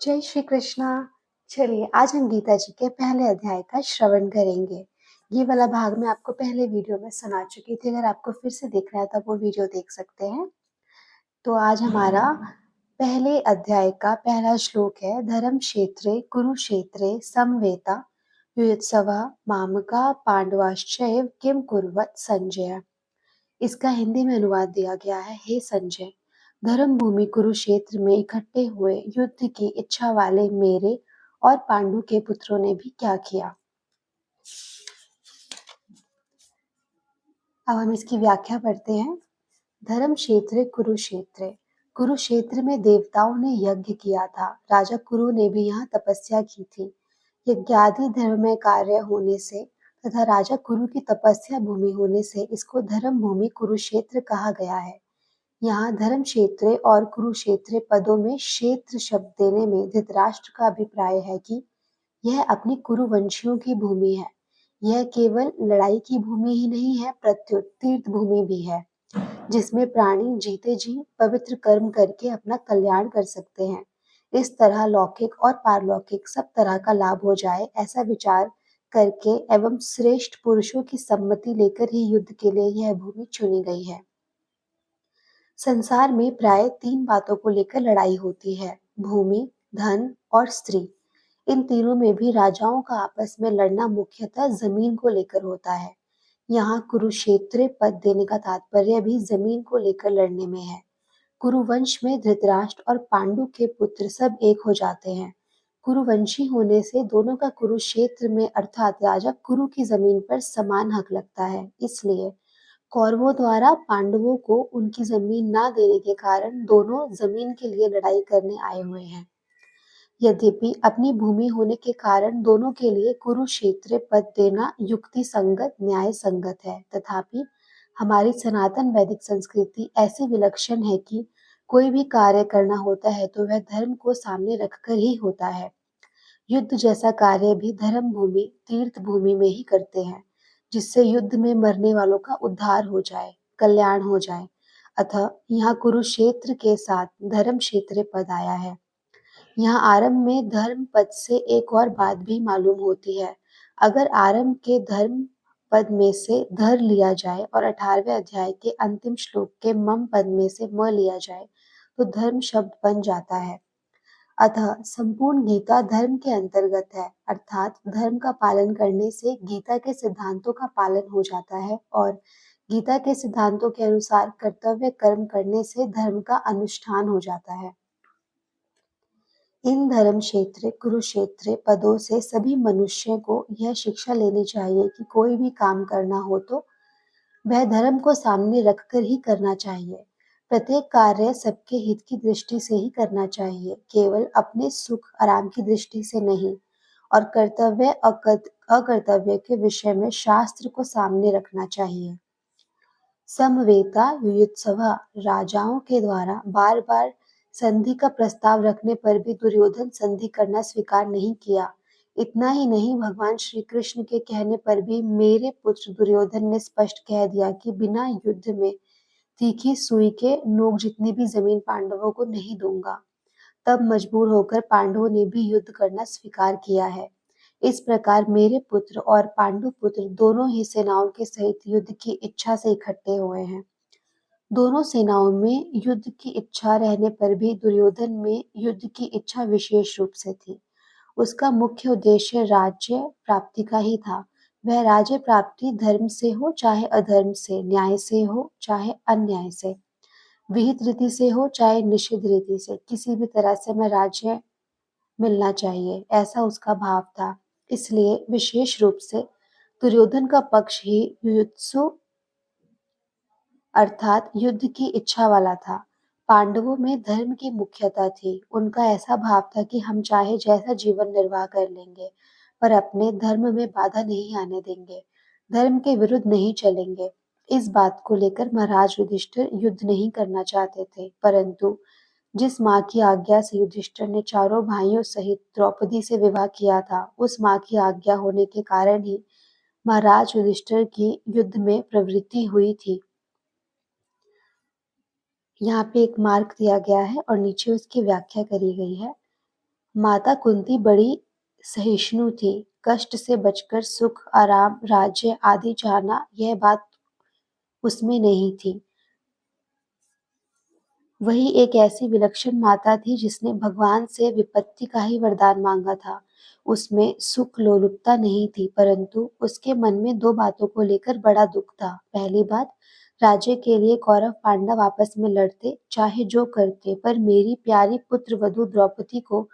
जय श्री कृष्णा। चलिए आज हम गीता जी के पहले अध्याय का श्रवण करेंगे। ये वाला भाग मैं आपको पहले वीडियो में सुना चुकी थी। अगर आपको फिर से देखना है तो आप वो वीडियो देख सकते हैं। तो आज हमारा पहले अध्याय का पहला श्लोक है। धर्म क्षेत्रे कुरुक्षेत्रे समवेता युयुत्सवः मामका पांडवाश्चैव किम कुर्वत संजय। इसका हिंदी में अनुवाद दिया गया है। हे संजय, धर्म भूमि कुरुक्षेत्र में इकट्ठे हुए युद्ध की इच्छा वाले मेरे और पांडु के पुत्रों ने भी क्या किया। अब हम इसकी व्याख्या पढ़ते हैं। धर्म क्षेत्र कुरुक्षेत्र, कुरुक्षेत्र में देवताओं ने यज्ञ किया था। राजा कुरु ने भी यहाँ तपस्या की थी। यज्ञादि धर्ममय कार्य होने से तथा राजा कुरु की तपस्या भूमि होने से इसको धर्म भूमि कुरुक्षेत्र कहा गया है। यहाँ धर्म क्षेत्र और कुरुक्षेत्र पदों में क्षेत्र शब्द देने में धृतराष्ट्र का अभिप्राय है कि यह अपनी कुरुवंशियों की भूमि है। यह केवल लड़ाई की भूमि ही नहीं है, प्रत्युत तीर्थ भूमि भी है, जिसमें प्राणी जीते जी पवित्र कर्म करके अपना कल्याण कर सकते हैं। इस तरह लौकिक और पारलौकिक सब तरह का लाभ हो जाए, ऐसा विचार करके एवं श्रेष्ठ पुरुषों की सम्मति लेकर ही युद्ध के लिए यह भूमि चुनी गई है। संसार में प्राय 3 बातों को लेकर लड़ाई होती है, भूमि, धन और स्त्री। इन तीनों में भी राजाओं का आपस में लड़ना मुख्यतः जमीन को लेकर होता है। यहाँ कुरुक्षेत्र पद देने का तात्पर्य भी जमीन को लेकर लड़ने में है। कुरुवंश में धृतराष्ट्र और पांडु के पुत्र सब एक हो जाते हैं। कुरुवंशी होने से दोनों का कुरुक्षेत्र में अर्थात राजा कुरु की जमीन पर समान हक लगता है। इसलिए कौरवों द्वारा पांडवों को उनकी जमीन न देने के कारण दोनों जमीन के लिए लड़ाई करने आए हुए हैं। यद्यपि अपनी भूमि होने के कारण दोनों के लिए कुरुक्षेत्र पद देना युक्ति संगत न्याय संगत है, तथापि हमारी सनातन वैदिक संस्कृति ऐसी विलक्षण है कि कोई भी कार्य करना होता है तो वह धर्म को सामने रखकर ही होता है। युद्ध जैसा कार्य भी धर्म भूमि तीर्थ भूमि में ही करते हैं, जिससे युद्ध में मरने वालों का उद्धार हो जाए, कल्याण हो जाए। अतः यहाँ कुरुक्षेत्र के साथ धर्म क्षेत्र पद आया है। यहाँ आरंभ में धर्म पद से एक और बात भी मालूम होती है। अगर आरंभ के धर्म पद में से धर लिया जाए और 18वें अध्याय के अंतिम श्लोक के मम पद में से म लिया जाए तो धर्म शब्द बन जाता है। अतः संपूर्ण गीता धर्म के अंतर्गत है, अर्थात धर्म का पालन करने से गीता के सिद्धांतों का पालन हो जाता है और गीता के सिद्धांतों के अनुसार कर्तव्य कर्म करने से धर्म का अनुष्ठान हो जाता है। इन धर्म क्षेत्र कुरुक्षेत्र पदों से सभी मनुष्यों को यह शिक्षा लेनी चाहिए कि कोई भी काम करना हो तो वह धर्म को सामने रखकर ही करना चाहिए। प्रत्येक कार्य सबके हित की दृष्टि से ही करना चाहिए, केवल अपने सुख आराम की दृष्टि से नहीं। और कर्तव्य अकर्तव्य के विषय में शास्त्र को सामने रखना चाहिए। समवेता युयुत्सवा, राजाओं के द्वारा बार बार संधि का प्रस्ताव रखने पर भी दुर्योधन संधि करना स्वीकार नहीं किया। इतना ही नहीं, भगवान श्री कृष्ण के कहने पर भी मेरे पुत्र दुर्योधन ने स्पष्ट कह दिया कि बिना युद्ध में तीखी सुई के नोक जितनी भी जमीन पांडवों को नहीं दूंगा। तब मजबूर होकर पांडवों ने भी युद्ध करना स्वीकार किया है। इस प्रकार मेरे पुत्र और पांडु पुत्र दोनों ही सेनाओं के सहित युद्ध की इच्छा से इकट्ठे हुए हैं। दोनों सेनाओं में युद्ध की इच्छा रहने पर भी दुर्योधन में युद्ध की इच्छा विशेष रूप से थी। उसका मुख्य उद्देश्य राज्य प्राप्ति का ही था। वह राज्य प्राप्ति धर्म से हो चाहे अधर्म से, न्याय से हो चाहे अन्याय से, विहित रीति से हो चाहे निषिद्ध रीति से, किसी भी तरह से मैं राज्य मिलना चाहिए, ऐसा उसका भाव था। इसलिए विशेष रूप से दुर्योधन का पक्ष ही युयुत्सु अर्थात युद्ध की इच्छा वाला था। पांडवों में धर्म की मुख्यता थी। उनका ऐसा भाव था कि हम चाहे जैसा जीवन निर्वाह कर लेंगे, पर अपने धर्म में बाधा नहीं आने देंगे, धर्म के विरुद्ध नहीं चलेंगे। इस बात को लेकर महाराज युधिष्ठिर युद्ध नहीं करना चाहते थे, परंतु जिस माँ की आज्ञा से युधिष्ठिर ने चारों भाइयों सहित द्रौपदी से विवाह किया था, उस माँ की आज्ञा होने के कारण ही महाराज युधिष्ठिर की युद्ध में प्रवृत्ति हुई थी। यहाँ पे एक मार्क दिया गया है और नीचे उसकी व्याख्या करी गई है। माता कुंती बड़ी सहिष्णु थी। कष्ट से बचकर सुख, आराम, राज्य आदि चाहना यह बात उसमें नहीं थी। वही एक ऐसी विलक्षण माता थी जिसने भगवान से विपत्ति का ही वरदान मांगा था। उसमें सुख लोलुपता नहीं थी, परंतु उसके मन में दो बातों को लेकर बड़ा दुख था। पहली बात, राज्य के लिए कौरव पांडव आपस में लड़ते, चाहे जो करते, पर मेरी प्यारी पुत्र वधु द्रौपदी को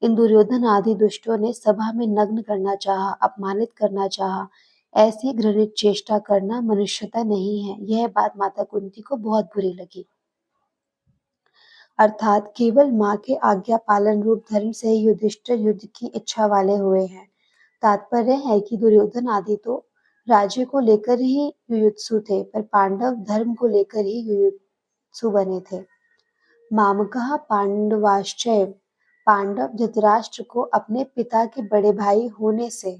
इन दुर्योधन आदि दुष्टों ने सभा में नग्न करना चाहा, अपमानित करना चाहा। ऐसी घृणित चेष्टा करना मनुष्यता नहीं है। यह बात माता कुंती को बहुत बुरी लगी। अर्थात केवल माँ के आज्ञा पालन रूप धर्म से ही युधिष्ठिर युद्ध की इच्छा वाले हुए हैं। तात्पर्य है कि दुर्योधन आदि तो राज्य को लेकर ही युयुत्सु थे, पर पांडव धर्म को लेकर ही युयुत्सु बने थे। मामकः पांडवाश्चैव, पांडव धृतराष्ट्र को अपने पिता के बड़े भाई होने से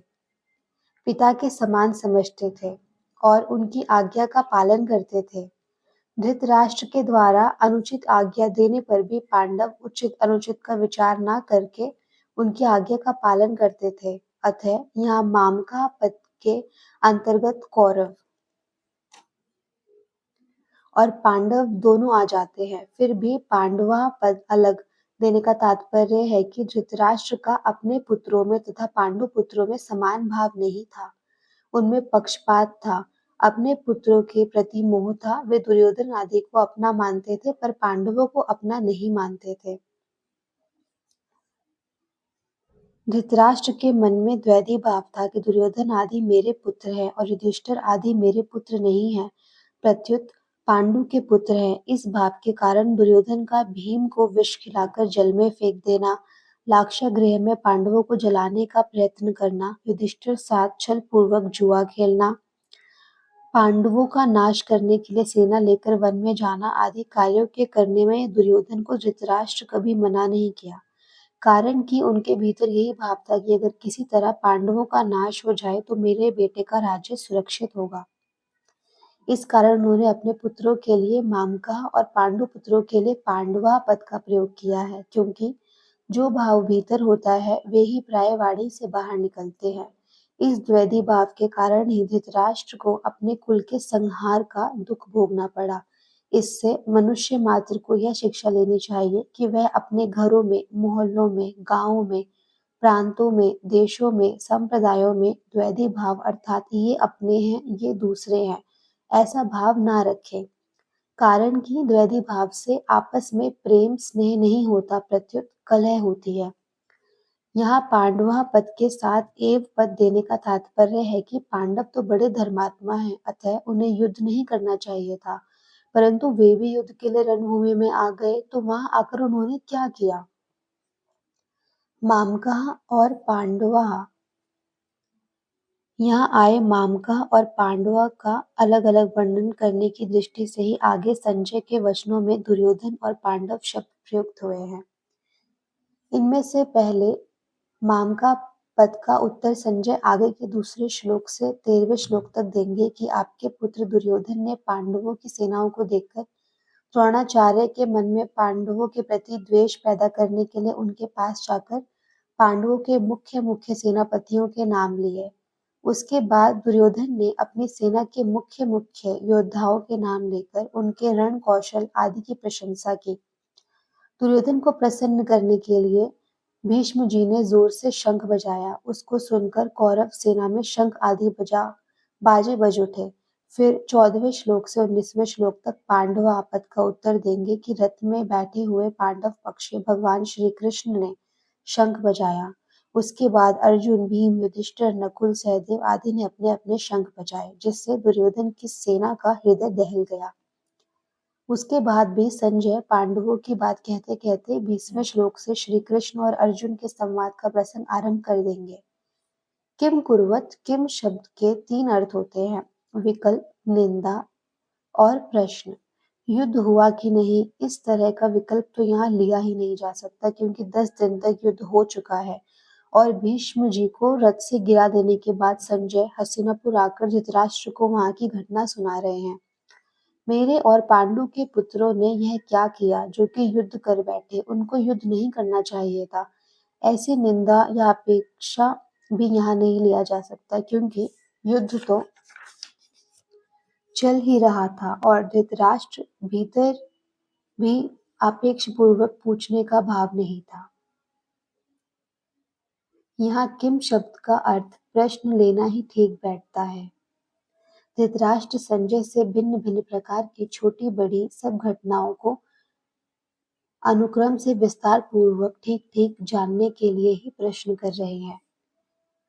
पिता के समान समझते थे और उनकी आज्ञा का पालन करते थे। धृतराष्ट्र के द्वारा अनुचित आज्ञा देने पर भी पांडव उचित अनुचित का विचार न करके उनकी आज्ञा का पालन करते थे। अतः यहाँ मामका पद के अंतर्गत कौरव और पांडव दोनों आ जाते हैं। फिर भी पांडवा पद अलग देने का तात्पर्य है कि धृतराष्ट्र का अपने पुत्रों में तथा पांडु पुत्रों में समान भाव नहीं था। उनमें पक्षपात था। अपने पुत्रों के प्रति मोह था। वे दुर्योधन आदि को अपना मानते थे, पर पांडवों को अपना नहीं मानते थे। धृतराष्ट्र के मन में द्वैधी भाव था कि दुर्योधन आदि मेरे पुत्र हैं और युधिष्ठिर आदि मेरे पुत्र नहीं हैं, प्रत्युत पांडु के पुत्र हैं। इस भाव के कारण दुर्योधन का भीम को विष खिलाकर जल में फेंक देना, लाक्षागृह में पांडवों को जलाने का प्रयत्न करना, युधिष्ठिर साथ छल पूर्वक जुआ खेलना, पांडवों का नाश करने के लिए सेना लेकर वन में जाना आदि कार्यों के करने में दुर्योधन को धृतराष्ट्र कभी मना नहीं किया। कारण कि उनके भीतर यही भाव था कि अगर किसी तरह पांडवों का नाश हो जाए तो मेरे बेटे का राज्य सुरक्षित होगा। इस कारण उन्होंने अपने पुत्रों के लिए मामका और पांडु पुत्रों के लिए पांडवा पद का प्रयोग किया है, क्योंकि जो भाव भीतर होता है वे ही प्राय वाणी से बाहर निकलते हैं। इस द्वैधी भाव के कारण ही धृतराष्ट्र को अपने कुल के संहार का दुख भोगना पड़ा। इससे मनुष्य मात्र को यह शिक्षा लेनी चाहिए कि वह अपने घरों में, मोहल्लों में, गांवों में, प्रांतों में, देशों में, संप्रदायों में द्वैधी भाव अर्थात ये अपने हैं, ये दूसरे हैं, ऐसा भाव ना रखें। कारण कि द्वैधी भाव से आपस में प्रेम स्नेह नहीं होता, प्रत्युत कलह होती है। यहाँ पांडवा पद के साथ एव पद देने का तात्पर्य है कि पांडव तो बड़े धर्मात्मा हैं, अतः उन्हें युद्ध नहीं करना चाहिए था। परंतु वे भी युद्ध के लिए रणभूमि में आ गए, तो वहां आकर उन्होंने क्या किया? मामका और पांडवा, यहाँ आए मामका और पांडवा का अलग अलग वर्णन करने की दृष्टि से ही आगे संजय के वचनों में दुर्योधन और पांडव शब्द प्रयुक्त हुए हैं। इनमें से पहले मामका पद का उत्तर संजय आगे के दूसरे श्लोक से 13वें श्लोक तक देंगे कि आपके पुत्र दुर्योधन ने पांडवों की सेनाओं को देखकर द्रोणाचार्य के मन में पांडवों के प्रति द्वेष पैदा करने के लिए उनके पास जाकर पांडवों के मुख्य मुख्य सेनापतियों के नाम लिए। उसके बाद दुर्योधन ने अपनी सेना के मुख्य मुख्य योद्धाओं के नाम लेकर उनके रण कौशल आदि की प्रशंसा की। दुर्योधन को प्रसन्न करने के लिए भीष्म जी ने जोर से शंख बजाया। उसको सुनकर कौरव सेना में शंख आदि बाजे बज उठे। फिर 14वें श्लोक से 19वें श्लोक तक पांडव आपत का उत्तर देंगे कि रथ में बैठे हुए पांडव पक्ष भगवान श्री कृष्ण ने शंख बजाया। उसके बाद अर्जुन, भीम, युधिष्ठिर, नकुल, सहदेव आदि ने अपने अपने शंख बजाए, जिससे दुर्योधन की सेना का हृदय दहल गया। उसके बाद भी संजय पांडवों की बात कहते कहते 20वें श्लोक से श्री कृष्ण और अर्जुन के संवाद का प्रसंग आरंभ कर देंगे। किम कुर्वत, किम शब्द के 3 अर्थ होते हैं, विकल्प, निंदा और प्रश्न। युद्ध हुआ कि नहीं, इस तरह का विकल्प तो यहाँ लिया ही नहीं जा सकता, क्योंकि 10 दिन तक युद्ध हो चुका है और भीष्म जी को रथ से गिरा देने के बाद संजय हस्तिनापुर आकर धृतराष्ट्र को वहां की घटना सुना रहे हैं। मेरे और पांडु के पुत्रों ने यह क्या किया जो कि युद्ध कर बैठे, उनको युद्ध नहीं करना चाहिए था। ऐसी निंदा या अपेक्षा भी यहाँ नहीं लिया जा सकता, क्योंकि युद्ध तो चल ही रहा था और धृतराष्ट्र भीतर भी आपेक्षपूर्वक पूछने का भाव नहीं था। यहाँ किम शब्द का अर्थ प्रश्न लेना ही ठीक बैठता है। धृतराष्ट्र संजय से भिन्न-भिन्न प्रकार की छोटी-बड़ी सब घटनाओं को अनुक्रम से विस्तार पूर्वक ठीक-ठीक जानने के लिए ही प्रश्न कर रहे हैं।